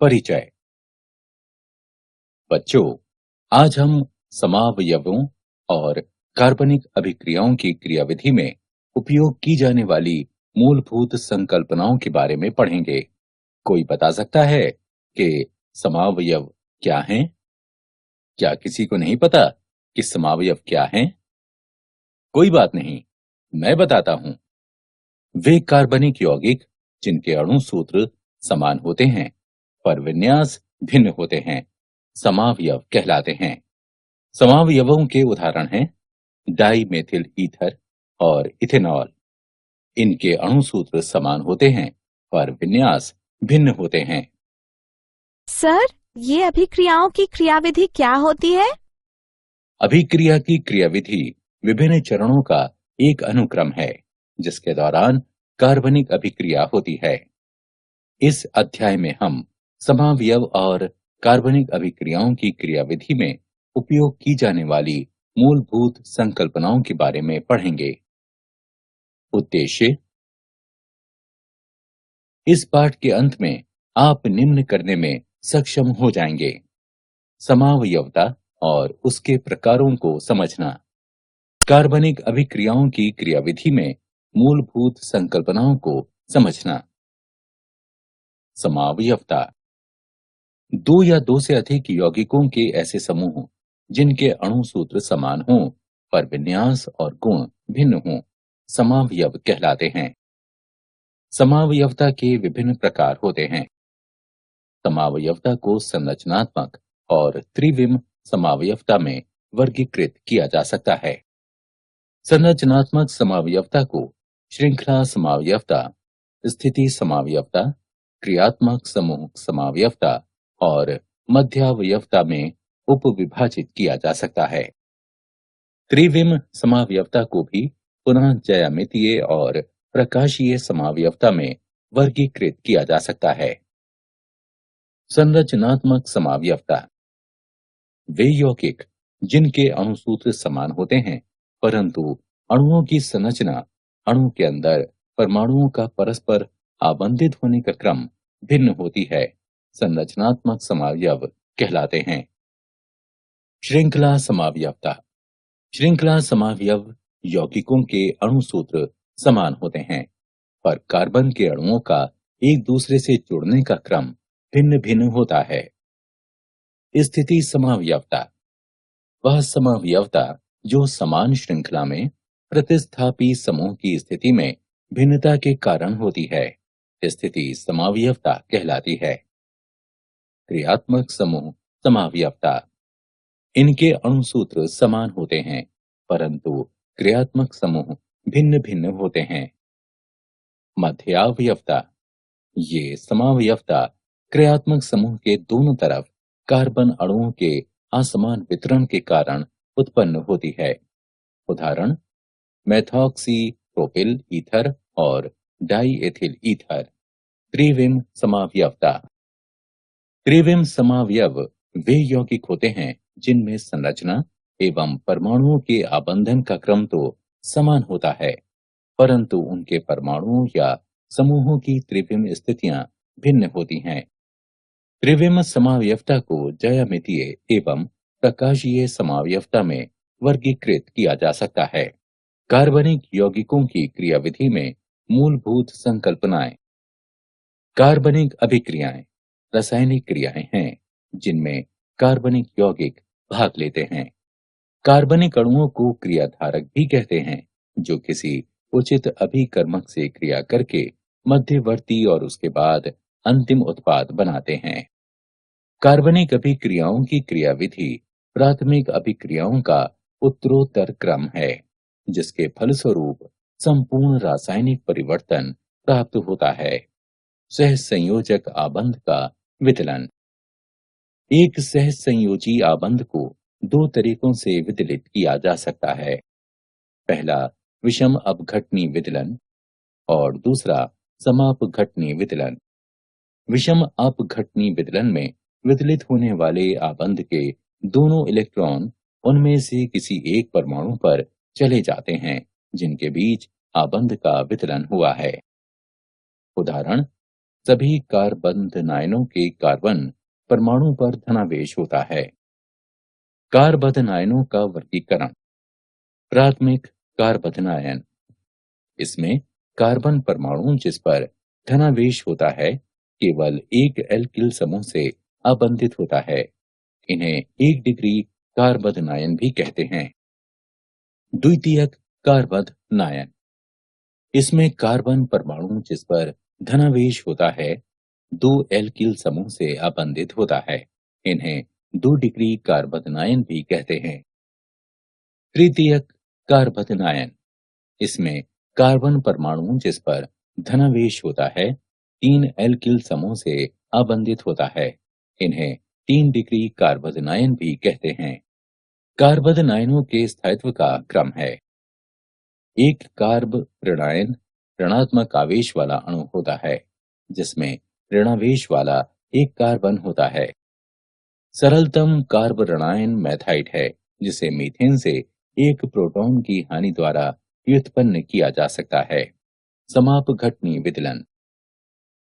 परिचय। बच्चों, आज हम समावयवों और कार्बनिक अभिक्रियाओं की क्रियाविधि में उपयोग की जाने वाली मूलभूत संकल्पनाओं के बारे में पढ़ेंगे। कोई बता सकता है कि समावयव क्या हैं? क्या किसी को नहीं पता कि समावयव क्या हैं? कोई बात नहीं, मैं बताता हूँ। वे कार्बनिक यौगिक जिनके अणु सूत्र समान होते हैं पर विन्यास भिन्न होते हैं, समावयव कहलाते हैं। समावयवों के उदाहरण हैं डाई मेथिल ईथर और इथेनॉल। इनके अणु सूत्र समान होते हैं पर विन्यास भिन्न होते हैं। सर, ये अभिक्रियाओं की क्रियाविधि क्या होती है? अभिक्रिया की क्रियाविधि विभिन्न चरणों का एक अनुक्रम है जिसके दौरान कार्बनिक अभिक्रिया होती है। इस अध्याय में हम समावयव और कार्बनिक अभिक्रियाओं की क्रियाविधि में उपयोग की जाने वाली मूलभूत संकल्पनाओं के बारे में पढ़ेंगे। उद्देश्य। इस पाठ के अंत में आप निम्न करने में सक्षम हो जाएंगे: समावयवता और उसके प्रकारों को समझना, कार्बनिक अभिक्रियाओं की क्रियाविधि में मूलभूत संकल्पनाओं को समझना। समावयवता दो या दो से अधिक यौगिकों के ऐसे समूह जिनके अणु सूत्र समान हों पर विन्यास और गुण भिन्न हों, समावयव कहलाते हैं। समावयवता के विभिन्न प्रकार होते हैं। समावयवता को संरचनात्मक और त्रिविम समावयवता में वर्गीकृत किया जा सकता है। संरचनात्मक समावयवता को श्रृंखला समावयवता, स्थिति समावयवता, क्रियात्मक समूह समावयवता और मध्यावयवता में उपविभाजित किया जा सकता है। त्रिविम समावयवता को भी पुनः ज्यामितीय और प्रकाशीय समावयवता में वर्गीकृत किया जा सकता है। संरचनात्मक समावयवता वे यौगिक जिनके अणु सूत्र समान होते हैं परंतु अणुओं की संरचना, अणु के अंदर परमाणुओं का परस्पर आबंधित होने का क्रम भिन्न होती है, संरचनात्मक समावयव कहलाते हैं। श्रृंखला समावयवता श्रृंखला समावयव यौगिकों के अणु सूत्र समान होते हैं पर कार्बन के अणुओं का एक दूसरे से जुड़ने का क्रम भिन्न भिन्न होता है। स्थिति समावयवता वह समावयवता जो समान श्रृंखला में प्रतिस्थापी समूह की स्थिति में भिन्नता के कारण होती है, स्थिति समावयवता कहलाती है। क्रियात्मक समूह समावयवता इनके अणु सूत्र समान होते हैं परंतु क्रियात्मक समूह भिन्न भिन्न होते हैं। मध्यावयवता ये समावयवता क्रियात्मक समूह के दोनों तरफ कार्बन अणुओं के असमान वितरण के कारण उत्पन्न होती है। उदाहरण मेथॉक्सी प्रोपिल ईथर और डाई एथिल ईथर। त्रिविम समावयवता त्रिविम समावयव वे यौगिक होते हैं जिनमें संरचना एवं परमाणुओं के आबंधन का क्रम तो समान होता है परंतु उनके परमाणुओं या समूहों की त्रिविम स्थितियां भिन्न होती हैं। त्रिविम समावयवता को ज्यामितीय एवं प्रकाशीय समावयवता में वर्गीकृत किया जा सकता है। कार्बनिक यौगिकों की क्रियाविधि में मूलभूत संकल्पनाएं। कार्बनिक अभिक्रियाएं रासायनिक क्रियाएं हैं जिनमें कार्बनिक यौगिक भाग लेते हैं। कार्बनिक अणुओं को क्रियाधारक भी कहते हैं जो किसी उचित अभिकर्मक से क्रिया करके मध्यवर्ती और उसके बाद अंतिम उत्पाद बनाते हैं। कार्बनिक अभिक्रियाओं की क्रियाविधि प्राथमिक अभिक्रियाओं का उत्तरोत्तर क्रम है जिसके फलस्वरूप संपूर्ण रासायनिक परिवर्तन प्राप्त होता है। सहसंयोजक आबंध का विदलन एक सहसंयोजी आबंध को दो तरीकों से विदलित किया जा सकता है। पहला विषम अपघटनी विदलन और दूसरा समापघटनी विदलन। विषम अपघटनी विदलन में विदलित होने वाले आबंध के दोनों इलेक्ट्रॉन उनमें से किसी एक परमाणु पर चले जाते हैं जिनके बीच आबंध का विदलन हुआ है। उदाहरण सभी कार्बनिक के कार्बन परमाणु पर धनावेश होता है। कार्बनिक का वर्गीकरण। प्राथमिक कार्बनिक, इसमें कार्बन परमाणु जिस पर धनावेश होता है केवल एक एल्किल समूह से आबंधित होता है। इन्हें 1 डिग्री कार्बनिक भी कहते हैं। द्वितीयक कार्बनिक, इसमें कार्बन परमाणु जिस पर धनावेश होता है 2 एल्किल समूह से आबंधित होता है। इन्हें 2 डिग्री कार्बनिक भी कहते हैं। तृतीयक कार्बनिक, इसमें कार्बन परमाणु जिस पर धनावेश होता है 3 एल्किल समूह से आबंधित होता है। इन्हें 3 डिग्री कार्बनिक भी कहते हैं। कार्बनिकों के स्थायित्व का क्रम है। एक कार्ब ऋणायन ऋणात्मक आवेश वाला अणु होता है जिसमें ऋणावेश वाला एक कार्बन होता है। सरलतम कार्ब ऋणायन मैथाइट है जिसे मीथेन से एक प्रोटॉन की हानि द्वारा व्युत्पन्न किया जा सकता है। समापघटनीय विदलन।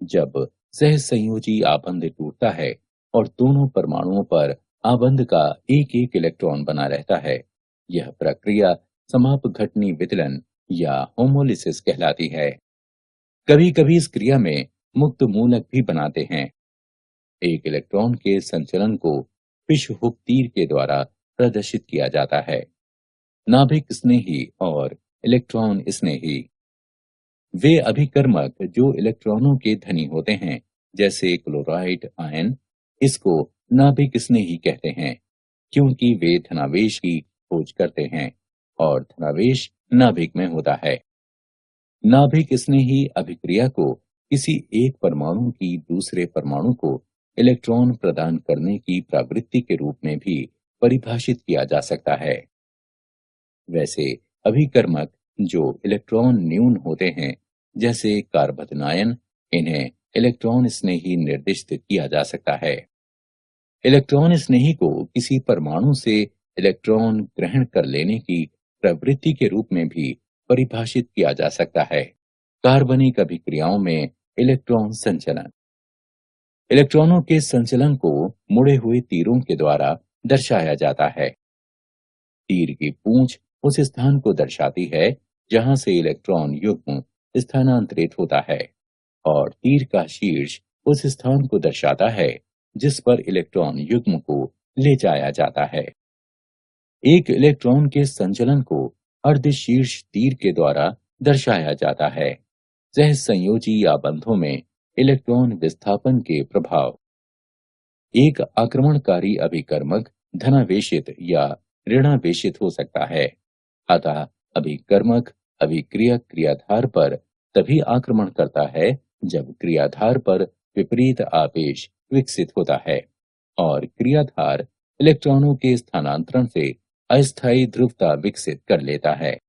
जब सहसंयोजी आबंध टूटता है और दोनों परमाणुओं पर आबंध का एक एक इलेक्ट्रॉन बना रहता है, यह प्रक्रिया समापघटनीय विदलन या होमोलिसिस कहलाती है। कभी कभी इस क्रिया में मुक्त मूलक भी बनाते हैं। एक इलेक्ट्रॉन के संचलन को फिश-हुक तीर के द्वारा प्रदर्शित किया जाता है। नाभिक स्नेही और इलेक्ट्रॉन स्नेही। वे अभिकर्मक जो इलेक्ट्रॉनों के धनी होते हैं, जैसे क्लोराइड आयन, इसको नाभिक स्नेही कहते हैं क्योंकि वे धनावेश की खोज करते हैं और धनावेश नाभिक में होता है। नाभिक स्नेही अभिक्रिया को किसी एक परमाणु की दूसरे परमाणु को इलेक्ट्रॉन प्रदान करने की प्रवृत्ति के रूप में भी परिभाषित किया जा सकता है। वैसे अभिकर्मक जो इलेक्ट्रॉन न्यून होते हैं, जैसे कार्बनिक, इन्हें इलेक्ट्रॉन स्नेही निर्दिष्ट किया जा सकता है। इलेक्ट्रॉन स्नेही को किसी परमाणु से इलेक्ट्रॉन ग्रहण कर लेने की प्रवृत्ति के रूप में भी परिभाषित किया जा सकता है। कार्बनिक अभिक्रियाओं में इलेक्ट्रॉन संचलन। इलेक्ट्रॉनों के संचलन को मुड़े हुए तीरों के द्वारा दर्शाया जाता है। तीर की पूंछ उस स्थान को दर्शाती है जहां से इलेक्ट्रॉन युग्म स्थानांतरित होता है और तीर का शीर्ष उस स्थान को दर्शाता है जिस पर इलेक्ट्रॉन युग्म को ले जाया जाता है। एक इलेक्ट्रॉन के संचलन को अर्धशीर्ष तीर के द्वारा दर्शाया जाता है। सहसंयोजी आबंधों में इलेक्ट्रॉन विस्थापन के प्रभाव। एक आक्रमणकारी अभिकर्मक धनावेशित या ऋणावेशित हो सकता है। अतः अभिकर्मक अभिक्रियक क्रियाधार पर तभी आक्रमण करता है जब क्रियाधार पर विपरीत आवेश विकसित होता है और क्रियाधार इलेक्ट्रॉनों के स्थानांतरण से अस्थायी ध्रुवता विकसित कर लेता है।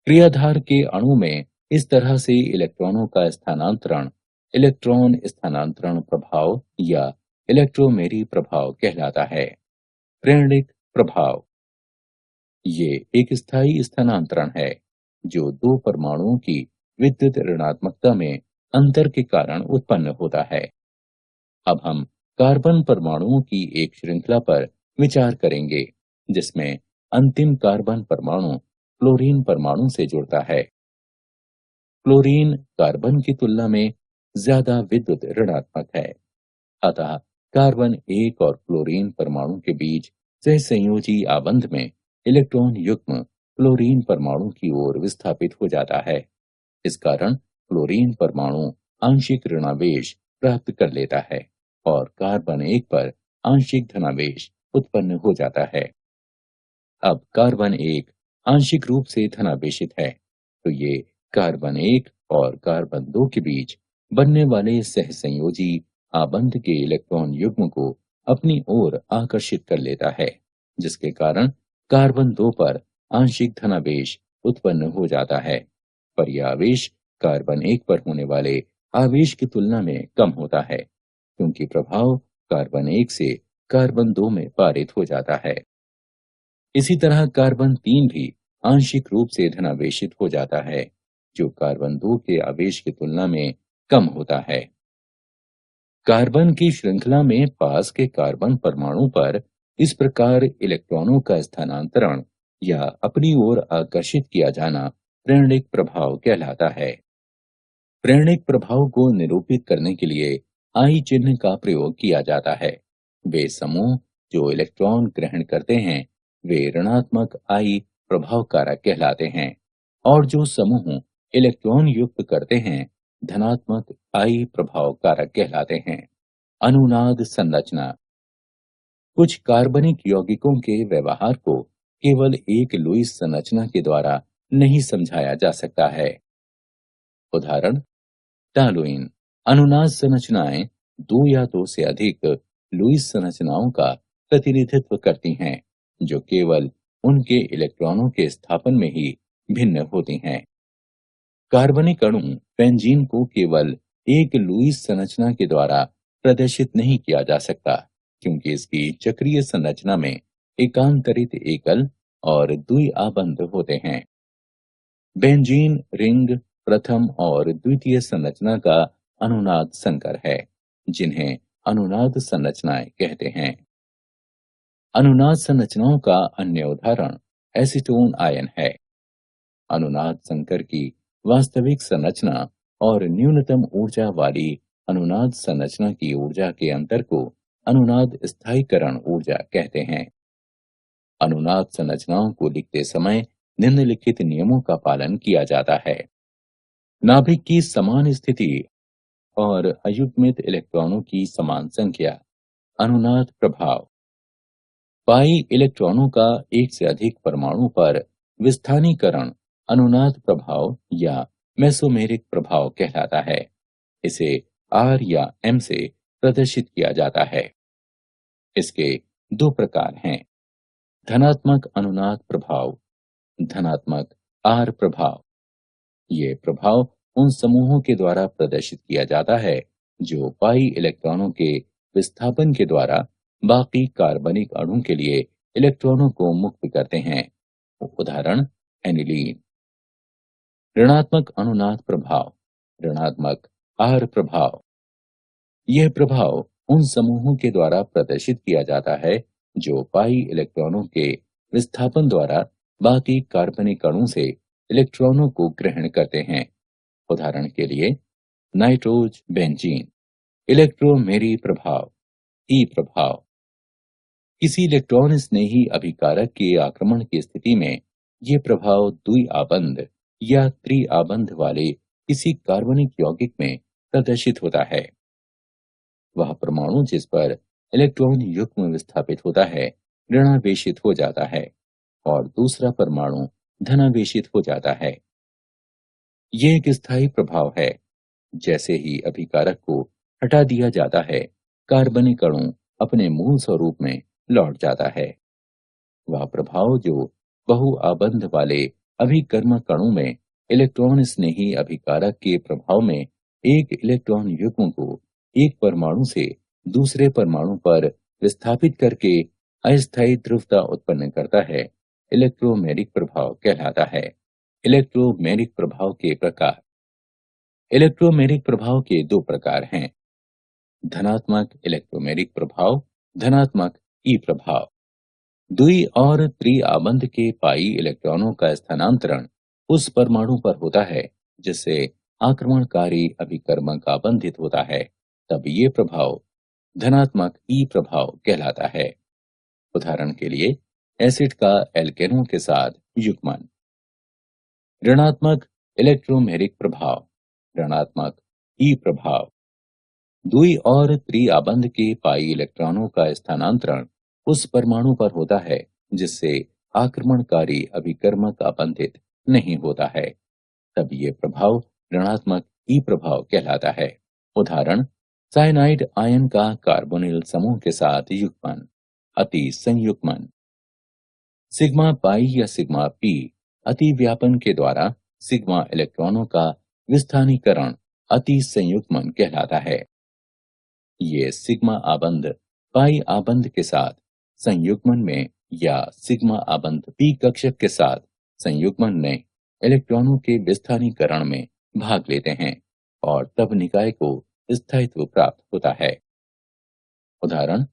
क्रियाधार के अणु में इस तरह से इलेक्ट्रॉनों का स्थानांतरण इलेक्ट्रॉन स्थानांतरण प्रभाव या इलेक्ट्रोमेरी प्रभाव कहलाता है। प्रेरणिक प्रभाव। ये एक स्थायी स्थानांतरण है जो दो परमाणुओं की विद्युत ऋणात्मकता में अंतर के कारण उत्पन्न होता है। अब हम कार्बन परमाणुओं की एक श्रृंखला पर विचार करेंगे जिसमें अंतिम कार्बन परमाणु क्लोरीन परमाणु से जुड़ता है। क्लोरीन कार्बन की तुलना में ज्यादा विद्युत ऋणात्मक है। अतः कार्बन एक और क्लोरीन परमाणु के बीच सहसंयोजी आबंध में इलेक्ट्रॉन युग्म क्लोरीन परमाणु की ओर विस्थापित हो जाता है। इस कारण क्लोरीन परमाणु आंशिक ऋणावेश प्राप्त कर लेता है और कार्बन एक पर आंशिक धनावेश उत्पन्न हो जाता है। अब कार्बन एक आंशिक रूप से धनावेशित है, तो ये कार्बन एक और कार्बन दो के बीच बनने वाले सहसंयोजी आबंध के इलेक्ट्रॉन युग्म को अपनी ओर आकर्षित कर लेता है, जिसके कारण कार्बन दो पर आंशिक धनावेश उत्पन्न हो जाता है, पर यह आवेश कार्बन एक पर होने वाले आवेश की तुलना में कम होता है क्योंकि प्रभाव कार्बन एक से कार्बन दो में पारित हो जाता है। इसी तरह कार्बन तीन भी आंशिक रूप से धनावेशित हो जाता है जो कार्बन दो के आवेश की तुलना में कम होता है। कार्बन की श्रृंखला में पास के कार्बन परमाणु पर इस प्रकार इलेक्ट्रॉनों का स्थानांतरण या अपनी ओर आकर्षित किया जाना प्रेरणिक प्रभाव कहलाता है। प्रेरणिक प्रभाव को निरूपित करने के लिए आई चिन्ह का प्रयोग किया जाता है। वे समूह जो इलेक्ट्रॉन ग्रहण करते हैं वे ऋणात्मक आई प्रभाव कारक कहलाते हैं, और जो समूह इलेक्ट्रॉन युक्त करते हैं धनात्मक आई प्रभाव कारक कहलाते हैं। अनुनाद संरचना। कुछ कार्बनिक यौगिकों के व्यवहार को केवल एक लुईस संरचना के द्वारा नहीं समझाया जा सकता है। उदाहरण, टॉलुइन। अनुनाद संरचनाएं दो या दो से अधिक लुईस संरचनाओं का प्रतिनिधित्व करती हैं, जो केवल उनके इलेक्ट्रॉनों के स्थापन में ही भिन्न होती हैं। कार्बनिक अणु बेंजीन को केवल एक लुईस संरचना के द्वारा प्रदर्शित नहीं किया जा सकता, क्योंकि इसकी चक्रीय संरचना में एकांतरित एकल और द्विआबंध होते हैं। बेंजीन रिंग प्रथम और द्वितीय संरचना का अनुनाद संकर है, जिन्हें अनुनाद संरचनाएं कहते हैं। अनुनाद संरचनाओं का अन्य उदाहरण एसीटोन आयन है। अनुनाद संकर की वास्तविक संरचना और न्यूनतम ऊर्जा वाली अनुनाद संरचना की ऊर्जा के अंतर को अनुनाद स्थायीकरण ऊर्जा कहते हैं। अनुनाद संरचनाओं को लिखते समय निम्नलिखित नियमों का पालन किया जाता है। नाभिक की समान स्थिति और अयुग्मित इलेक्ट्रॉनों की समान संख्या। अनुनाद प्रभाव। पाई इलेक्ट्रॉनों का एक से अधिक परमाणु पर विस्थानीकरण अनुनाद प्रभाव या मेसोमेरिक प्रभाव कहलाता है। इसे आर या एम से प्रदर्शित किया जाता है। इसके दो प्रकार हैं, धनात्मक अनुनाद प्रभाव, धनात्मक आर प्रभाव। ये प्रभाव उन समूहों के द्वारा प्रदर्शित किया जाता है जो पाई इलेक्ट्रॉनों के विस्थापन के द्वारा बाकी कार्बनिक अणु के लिए इलेक्ट्रॉनों को मुक्त करते हैं। उदाहरण, एनिलीन। ऋणात्मक अनुनाद प्रभाव, ऋणात्मक आर प्रभाव। यह प्रभाव उन समूहों के द्वारा प्रदर्शित किया जाता है जो पाई इलेक्ट्रॉनों के विस्थापन द्वारा बाकी कार्बनिक अणु से इलेक्ट्रॉनों को ग्रहण करते हैं। उदाहरण के लिए, नाइट्रोज बेंजीन। इलेक्ट्रोमेरी प्रभाव, ई प्रभाव। किसी इलेक्ट्रॉन स्नेही अभिकारक के आक्रमण की स्थिति में ये प्रभाव द्विआबंध या त्रिआबंध वाले किसी कार्बनिक यौगिक में प्रदर्शित होता है। वह परमाणु जिस पर इलेक्ट्रॉन युग्म विस्थापित होता है ऋणावेशित हो जाता है और दूसरा परमाणु धनावेशित हो जाता है। यह एक स्थायी प्रभाव है। जैसे ही अभिकारक को हटा दिया जाता है कार्बनिक अणु अपने मूल स्वरूप में लौट जाता है। वह प्रभाव जो बहुआबंध वाले अभिकर्मक अणु में इलेक्ट्रॉन स्नेही अभिकारक के प्रभाव में एक इलेक्ट्रॉन युग्म को एक परमाणु से दूसरे परमाणु पर विस्थापित करके अस्थायी ध्रुवता उत्पन्न करता है, इलेक्ट्रोमेरिक प्रभाव कहलाता है। इलेक्ट्रोमेरिक प्रभाव के प्रकार। इलेक्ट्रोमेरिक प्रभाव के दो प्रकार हैं, धनात्मक इलेक्ट्रोमेरिक प्रभाव, धनात्मक ई प्रभाव। द्वि और त्रिआबंध के पाई इलेक्ट्रॉनों का स्थानांतरण उस परमाणु पर होता है जिससे आक्रमणकारी अभिकर्मक आबंधित होता है, तब ये प्रभाव धनात्मक ई प्रभाव कहलाता है। उदाहरण के लिए, एसिड का एल्केनों के साथ युग्मन। ऋणात्मक इलेक्ट्रोमेरिक प्रभाव, ऋणात्मक ई प्रभाव। द्वि और त्रिआबंध के पाई इलेक्ट्रॉनों का स्थानांतरण उस परमाणु पर होता है जिससे आक्रमणकारी अभिकर्मक आबंधित नहीं होता है, तब ये प्रभाव ऋणात्मक ई प्रभाव कहलाता है। उदाहरण, साइनाइड आयन का कार्बोनिल समूह के साथ युग्मन, अति संयुग्मन। सिग्मा पाई या सिग्मा पी अति व्यापन के द्वारा सिग्मा इलेक्ट्रॉनों का विस्थानीकरण अति संयुग्मन कहलाता है। ये सिग्मा आबंध पाई आबंध के साथ संयुग्मन में या सिग्मा आबंध पी कक्षक के साथ संयुग्मन में इलेक्ट्रॉनों के विस्थानीकरण में भाग लेते हैं और तब निकाय को स्थायित्व प्राप्त होता है। उदाहरण,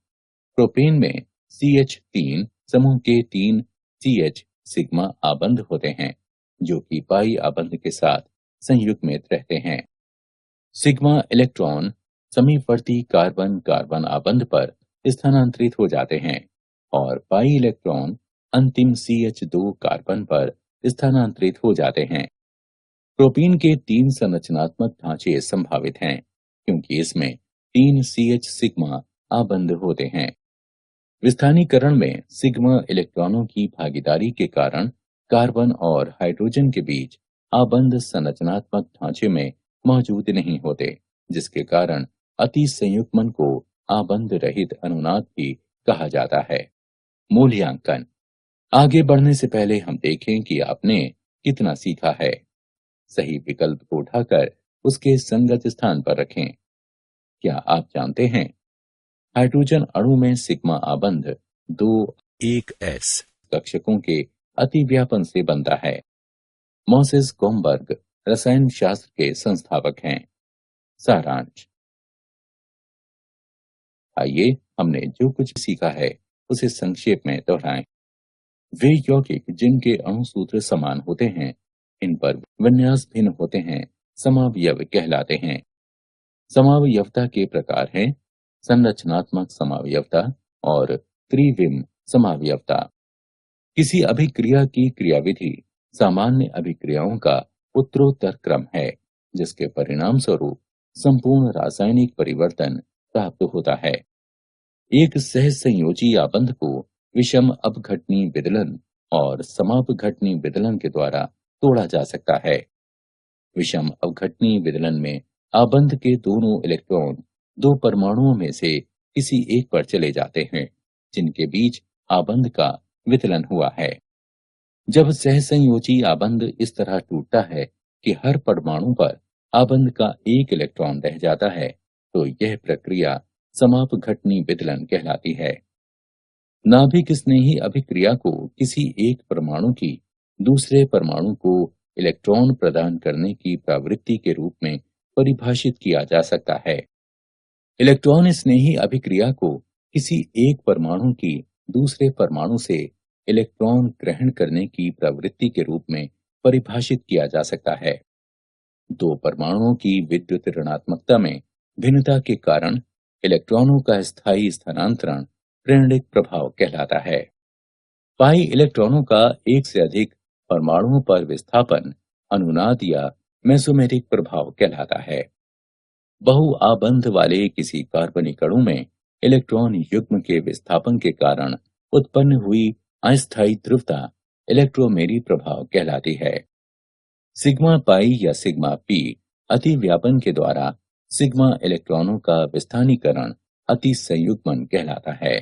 प्रोपेन में CH3 समूह के 3 CH सिग्मा आबंध होते हैं जो कि पाई आबंध के साथ संयुग्मित रहते हैं। सिग्मा इलेक्ट्रॉन समीपवर्ती कार्बन कार्बन आबंध पर स्थानांतरित हो जाते हैं और पाई इलेक्ट्रॉन अंतिम CH2 कार्बन पर स्थानांतरित हो जाते हैं। प्रोपीन के 3 संरचनात्मक ढांचे संभावित हैं क्योंकि इसमें 3 CH सिग्मा आबंध होते हैं। विस्थानीकरण में सिग्मा इलेक्ट्रॉनों की भागीदारी के कारण कार्बन और हाइड्रोजन के बीच आबंध संरचनात्मक ढांचे में मौजूद नहीं होते, जिसके कारण अति संयुग्मन को आबंध रहित अनुनाद भी कहा जाता है। मूल्यांकन। आगे बढ़ने से पहले हम देखें कि आपने कितना सीखा है। सही विकल्प को उठाकर उसके संगत स्थान पर रखें। क्या आप जानते हैं हाइड्रोजन अणु में सिग्मा आबंध 2,1s कक्षकों के अतिव्यापन से बनता है। मोसेस गोमबर्ग रसायन शास्त्र के संस्थापक हैं। सारांश। आइए हमने जो कुछ सीखा है उसे संक्षेप में दोहराएं। वे यौगिक जिनके अणु सूत्र समान होते हैं, इन पर विन्यास भिन्न होते हैं, समावयव कहलाते हैं। समावयवता के प्रकार हैं संरचनात्मक समावयवता और त्रिविम समावयवता। किसी अभिक्रिया की क्रियाविधि सामान्य अभिक्रियाओं का उत्तरोत्तर क्रम है जिसके परिणाम स्वरूप संपूर्ण रासायनिक परिवर्तन प्राप्त होता है। एक सहसंयोजी आबंध को विषम अपघटनी विदलन और समापघटनी विदलन के द्वारा तोड़ा जा सकता है। विषम अपघटनी विदलन में आबंध के दोनों इलेक्ट्रॉन दो परमाणुओं में से किसी एक पर चले जाते हैं जिनके बीच आबंध का वितलन हुआ है। जब सहसंयोजी आबंध इस तरह टूटता है कि हर परमाणु पर आबंध का एक इलेक्ट्रॉन रह जाता है तो यह प्रक्रिया समापघटनी विदलन कहलाती है। नाभिक स्नेही अभिक्रिया को किसी एक परमाणु की दूसरे परमाणु को इलेक्ट्रॉन प्रदान करने की प्रवृत्ति के रूप में परिभाषित किया जा सकता है। इलेक्ट्रॉन स्नेही अभिक्रिया को किसी एक परमाणु की दूसरे परमाणु से इलेक्ट्रॉन ग्रहण करने की प्रवृत्ति के रूप में परिभाषित किया जा सकता है। दो परमाणुओं की विद्युत ऋणात्मकता में भिन्नता के कारण इलेक्ट्रॉनों का स्थायी स्थानांतरण प्रेरणिक प्रभाव कहलाता है। पाई इलेक्ट्रॉनों का एक से अधिक परमाणुओं पर विस्थापन अनुनाद या मेसोमेरिक प्रभाव कहलाता है। बहुआबंध वाले किसी कार्बनिक अणु में इलेक्ट्रॉन युग्म के विस्थापन के कारण उत्पन्न हुई अस्थायी ध्रुवता इलेक्ट्रोमेरी प्रभाव कहलाती है। सिग्मा पाई या सिग्मा पी अतिव्यापन के द्वारा सिग्मा इलेक्ट्रॉनों का विस्थानीकरण अति संयुग्मन कहलाता है।